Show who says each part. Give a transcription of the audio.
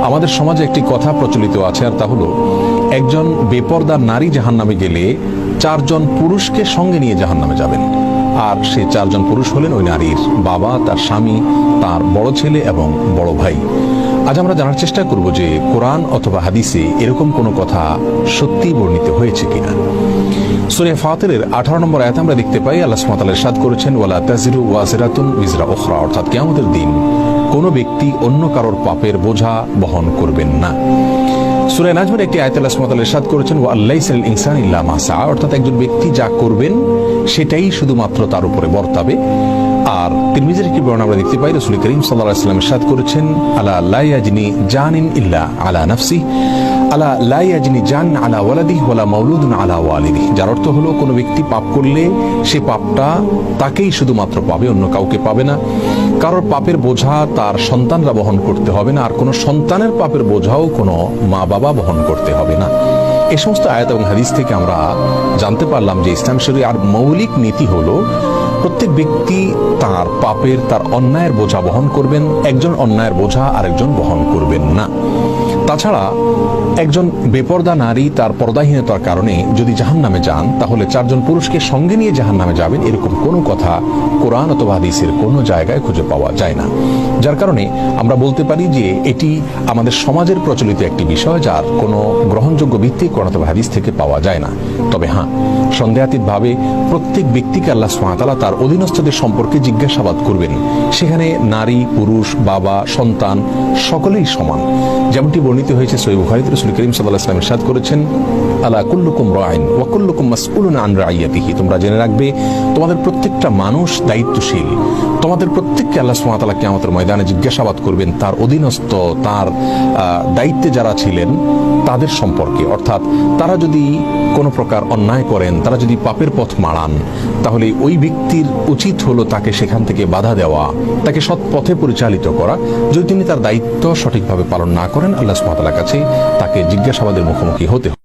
Speaker 1: আমাদের সমাজে একটি কথা প্রচলিত আছে, আর তা হলো একজন বেপরদা নারী জাহান্নামে গেলে 4 জন পুরুষকে সঙ্গে নিয়ে জাহান্নামে যাবেন। আর সেই 4 জন পুরুষ হলেন ওই নারীর বাবা, তার স্বামী, তার বড় ছেলে এবং বড় ভাই। আজ আমরা জানার চেষ্টা করব যে কোরআন অথবা হাদিসে এরকম কোনো কথা সত্যি বর্ণিত হয়েছে কিনা। সূরা ফাতিরের 18 নম্বর আয়াতে আমরা দেখতে পাই আল্লাহ সুবহানাহু ওয়া তাআলা ইরশাদ করেছেন, ওয়ালা তাজিরু ওয়াজিরাতুন উযরা উখরা, অর্থাৎ কিয়ামতের দিন কোনো ব্যক্তি অন্য কারোর পাপের বোঝা বহন করবেন না। সূরা নাজমের একটি আয়াতে আল্লাহ সুবহানাহু ওয়া তাআলা ইরশাদ করেছেন, ওয়া আল্লাইসা লিল ইনসানি ইল্লা মা সা, অর্থাৎ একজন ব্যক্তি যা করবেন সেটাই শুধুমাত্র তার উপরে বর্তাবে। আর তিরমিজির একটি বর্ণনা আমরা দেখতে পাই, রাসূল করিম সাল্লাল্লাহু আলাইহি ওয়াসাল্লাম ইরশাদ করেছেন, আলা লা ইয়াজনি জানিন ইল্লা আলা নাফসি, আলা লা ইয়াজনি জান আলা ওয়ালাদিহি ওয়ালা মাউলুদুন আলা ওয়ালিদিহি, যার অর্থ হলো কোনো ব্যক্তি পাপ করলে সে পাপটা তাকেই শুধুমাত্র পাবে, অন্য কাউকে পাবে না। কারোর পাপের বোঝা তার সন্তানরা বহন করতে হবে না, আর কোনো সন্তানের পাপের বোঝাও কোনো মা বাবা বহন করতে হবে না। এই সমস্ত আয়াত এবং হাদিস থেকে আমরা জানতে পারলাম যে ইসলাম শরীয়তের মৌলিক নীতি হলো প্রত্যেক ব্যক্তি তার পাপের, তার অন্যায়ের বোঝা বহন করবেন, একজন অন্যায়ের বোঝা আরেকজন বহন করবেন না। তাছাড়া একজন বেপরদা নারী তার পর্দাহীনতার কারণে যদি জাহান্নামে যান, তাহলে 4 জন পুরুষকে সঙ্গে নিয়ে জাহান্নামে যাবেন, এরকম কোনো কথা কোরআন অথবা হাদিসের কোনো জায়গায় খুঁজে পাওয়া যায় না। যার কারণে আমরা বলতে পারি যে এটি আমাদের সমাজের প্রচলিত একটি বিষয়, যার কোনো গ্রহণযোগ্য ভিত্তি কোরআন অথবা হাদিস থেকে পাওয়া যায় না। তবে হ্যাঁ, সন্দেহাতীতভাবে প্রত্যেক ব্যক্তিকে আল্লাহ সুবহানাহু ওয়া তাআলা তার অধীনস্থদের সম্পর্কে জিজ্ঞাসাবাদ করবেন। সেখানে নারী, পুরুষ, বাবা, সন্তান সকলেই সমান। যেমনটি বর্ণিত হয়েছে সহিহ বুখারীতে, রাসূল করিম সাল্লাল্লাহু আলাইহি ওয়াসাল্লাম ইরশাদ করেছেন, আলা কুল্লুকুম রাইন ওয়া কুল্লুকুম মাসউলুন আন রাইয়াতিহি, তোমরা জেনে রাখবে তোমাদের প্রত্যেকটা মানুষ দায়িত্বশীল। তোমাদের প্রত্যেককে আল্লাহ সুবহানাহু ওয়া তাআলা কিয়ামতের ময়দানে জিজ্ঞাসাবাদ করবেন তার অধীনস্থ, তার দায়িত্বে যারা ছিলেন তাদের সম্পর্কে। অর্থাৎ তারা যদি কোনো প্রকার অন্যায় করেন, তারা যদি পাপের পথ মাড়ান, তাহলে ওই ব্যক্তির উচিত হলো তাকে সেখান থেকে বাধা দেওয়া, তাকে সৎ পথে পরিচালিত করা। যদি তিনি তার দায়িত্ব সঠিকভাবে পালন না করেন, আল্লাহ সুবহানাহু ওয়া তাআলার কাছে তাকে জিজ্ঞাসাবাদের মুখোমুখি হতে হবে।